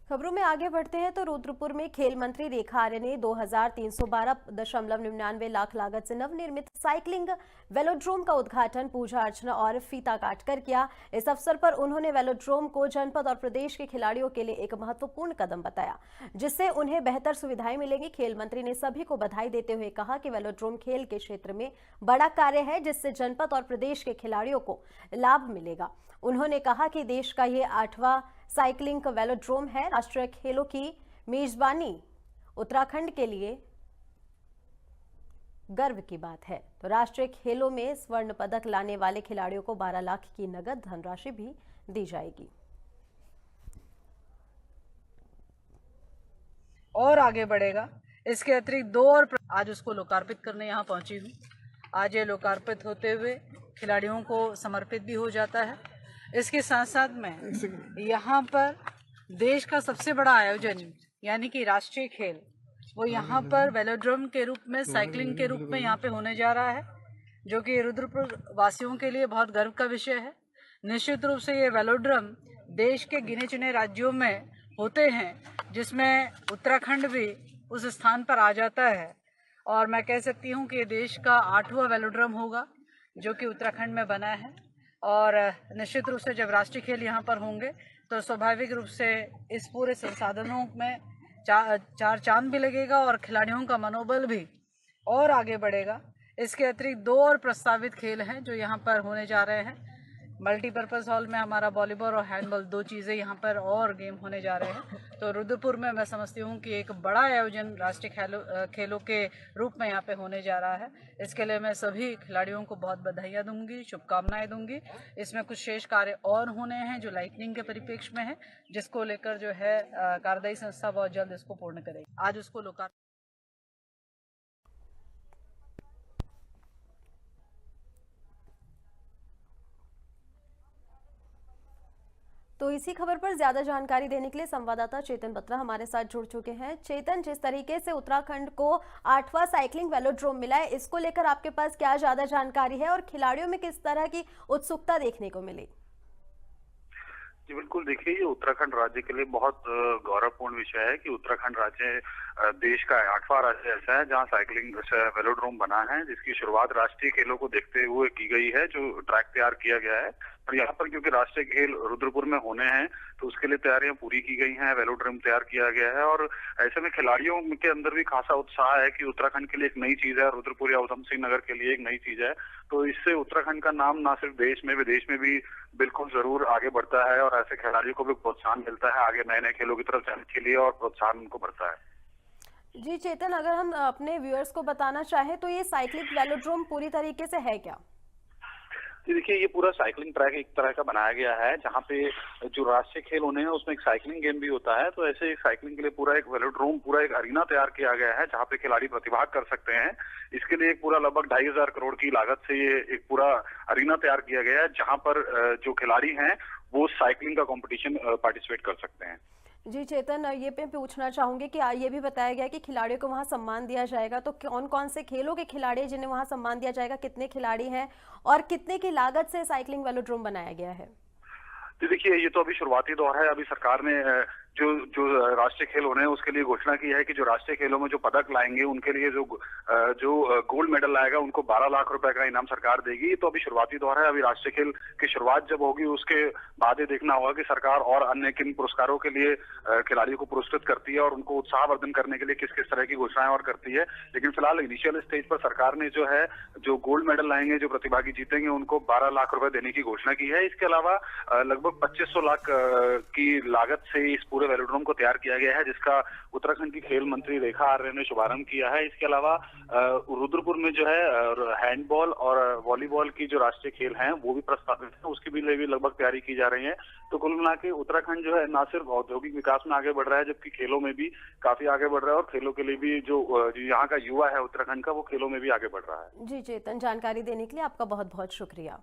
खबरों में आगे बढ़ते हैं तो रुद्रपुर में खेल मंत्री रेखा आर्य ने 2312.99 लाख लागत से नवनिर्मित साइकिलिंग वेलोड्रोम का उद्घाटन पूजा अर्चना और फीता काटकर किया। इस अवसर पर उन्होंने वेलोड्रोम को जनपद और प्रदेश के खिलाड़ियों के लिए एक महत्वपूर्ण कदम बताया, जिससे उन्हें बेहतर सुविधाएं मिलेंगी। खेल मंत्री ने सभी को बधाई देते हुए कहा कि वेलोड्रोम खेल के क्षेत्र में बड़ा कार्य है, जिससे जनपद और प्रदेश के खिलाड़ियों को लाभ मिलेगा। उन्होंने कहा कि देश का ये 8वां साइकिलिंग वेलोड्रोम है। राष्ट्रीय खेलों की मेजबानी उत्तराखंड के लिए गर्व की बात है। तो राष्ट्रीय खेलों में स्वर्ण पदक लाने वाले खिलाड़ियों को 12 लाख की नगद धनराशि भी दी जाएगी। और आगे बढ़ेगा। इसके अतिरिक्त दो और आज उसको लोकार्पित करने यहाँ पहुंची हूँ। आज ये लोकार्पित होते हुए खिलाड़ियों को समर्पित भी हो जाता है। इसके साथ साथ में यहाँ पर देश का सबसे बड़ा आयोजन यानी कि राष्ट्रीय खेल वो यहाँ पर वेलोड्रोम के रूप में, साइकिलिंग के रूप में यहाँ पे होने जा रहा है, जो कि रुद्रपुर वासियों के लिए बहुत गर्व का विषय है। निश्चित रूप से ये वेलोड्रोम देश के गिने चुने राज्यों में होते हैं, जिसमें उत्तराखंड भी उस स्थान पर आ जाता है। और मैं कह सकती हूँ कि ये देश का 8वां वेलोड्रोम होगा जो कि उत्तराखंड में बना है। और निश्चित रूप से जब राष्ट्रीय खेल यहाँ पर होंगे तो स्वाभाविक रूप से इस पूरे संसाधनों में चार चांद भी लगेगा और खिलाड़ियों का मनोबल भी और आगे बढ़ेगा। इसके अतिरिक्त दो और प्रस्तावित खेल हैं जो यहाँ पर होने जा रहे हैं। मल्टीपर्पज़ हॉल में हमारा वॉलीबॉल और हैंडबॉल, दो चीज़ें यहाँ पर और गेम होने जा रहे हैं। तो रुद्रपुर में मैं समझती हूँ कि एक बड़ा आयोजन राष्ट्रीय खेलों के रूप में यहाँ पे होने जा रहा है। इसके लिए मैं सभी खिलाड़ियों को बहुत बधाइयाँ दूंगी, शुभकामनाएं दूंगी। इसमें कुछ शेष कार्य और होने हैं जो लाइटनिंग के परिप्रेक्ष्य में है, जिसको लेकर जो है कार्यदायी संस्था बहुत जल्द इसको पूर्ण करेगी। आज उसको लोकार्पण। तो इसी खबर पर ज्यादा जानकारी देने के लिए संवाददाता चेतन बत्रा हमारे साथ जुड़ चुके हैं। चेतन, जिस तरीके से उत्तराखंड को 8वां साइकिलिंग वेलोड्रोम मिला है, इसको लेकर आपके पास क्या ज्यादा जानकारी है और खिलाड़ियों में किस तरह की उत्सुकता देखने को मिली? जी बिल्कुल, देखिए ये उत्तराखंड राज्य के लिए बहुत गौरवपूर्ण विषय है कि उत्तराखंड राज्य देश का 8वां राज्य ऐसा है जहां साइकिलिंग वेलोड्रोम बना है, जिसकी शुरुआत राष्ट्रीय खेलों को देखते हुए की गई है, जो ट्रैक तैयार किया गया है। और यहाँ पर क्योंकि राष्ट्रीय खेल रुद्रपुर में होने हैं तो उसके लिए तैयारियां पूरी की गई हैं, वेलोड्रोम तैयार किया गया है। और ऐसे में खिलाड़ियों के अंदर भी खासा उत्साह है कि उत्तराखंड के लिए एक नई चीज है, रुद्रपुर या उधम सिंह नगर के लिए एक नई चीज है। तो इससे उत्तराखंड का नाम ना सिर्फ देश में, विदेश में भी बिल्कुल जरूर आगे बढ़ता है और ऐसे खिलाड़ियों को भी प्रोत्साहन मिलता है आगे नए नए खेलों की तरफ जाने के लिए और प्रोत्साहन उनको बढ़ता है। जी चेतन, अगर हम अपने व्यूअर्स को बताना चाहें तो ये साइक्लिंग वेलोड्रोम पूरी तरीके से है क्या? देखिए ये पूरा साइकिलिंग ट्रैक एक तरह का बनाया गया है, जहाँ पे जो राष्ट्रीय खेल होने हैं उसमें एक साइकिलिंग गेम भी होता है। तो ऐसे एक साइकिलिंग के लिए पूरा एक वेलोड्रोम, पूरा एक अरीना तैयार किया गया है जहाँ पे खिलाड़ी प्रतिभाग कर सकते हैं। इसके लिए एक पूरा लगभग 2500 करोड़ की लागत से ये एक पूरा अरीना तैयार किया गया है, जहाँ पर जो खिलाड़ी हैं वो साइकिलिंग का कॉम्पिटिशन पार्टिसिपेट कर सकते हैं। जी चेतन, ये पे पूछना चाहूंगी कि ये भी बताया गया कि खिलाड़ियों को वहां सम्मान दिया जाएगा, तो कौन कौन से खेलों के खिलाड़ी जिन्हें वहां सम्मान दिया जाएगा, कितने खिलाड़ी हैं और कितने की लागत से साइकिलिंग वेलोड्रोम बनाया गया है? तो देखिए ये तो अभी शुरुआती दौर है। अभी सरकार ने जो राष्ट्रीय खेल होने हैं उसके लिए घोषणा की है कि जो राष्ट्रीय खेलों में जो पदक लाएंगे उनके लिए जो गोल्ड मेडल लाएगा उनको 12 लाख रुपए का इनाम सरकार देगी। तो अभी शुरुआती दौर है। अभी राष्ट्रीय खेल की शुरुआत जब होगी उसके बाद ये देखना होगा कि सरकार और अन्य किन पुरस्कारों के लिए खिलाड़ियों को पुरस्कृत करती है और उनको उत्साहवर्धन करने के लिए किस किस तरह की घोषणाएं और करती है। लेकिन फिलहाल इनिशियल स्टेज पर सरकार ने जो गोल्ड मेडल लाएंगे, जो प्रतिभागी जीतेंगे, उनको 12 लाख रुपए देने की घोषणा की है। इसके अलावा लगभग 2500 लाख की लागत से इस पूरे वेलोड्रोम को तैयार किया गया है, जिसका उत्तराखंड की खेल मंत्री रेखा आर्य ने शुभारंभ किया है। इसके अलावा रुद्रपुर में जो है हैंडबॉल और वॉलीबॉल की जो राष्ट्रीय खेल हैं वो भी प्रस्तावित है, उसकी भी लगभग तैयारी की जा रही है। तो कुल मिला के उत्तराखंड जो है न सिर्फ औद्योगिक विकास में आगे बढ़ रहा है, जबकि खेलों में भी काफी आगे बढ़ रहा है और खेलों के लिए भी जो यहाँ का युवा है उत्तराखंड का, वो खेलों में भी आगे बढ़ रहा है। जी चेतन, जानकारी देने के लिए आपका बहुत बहुत शुक्रिया।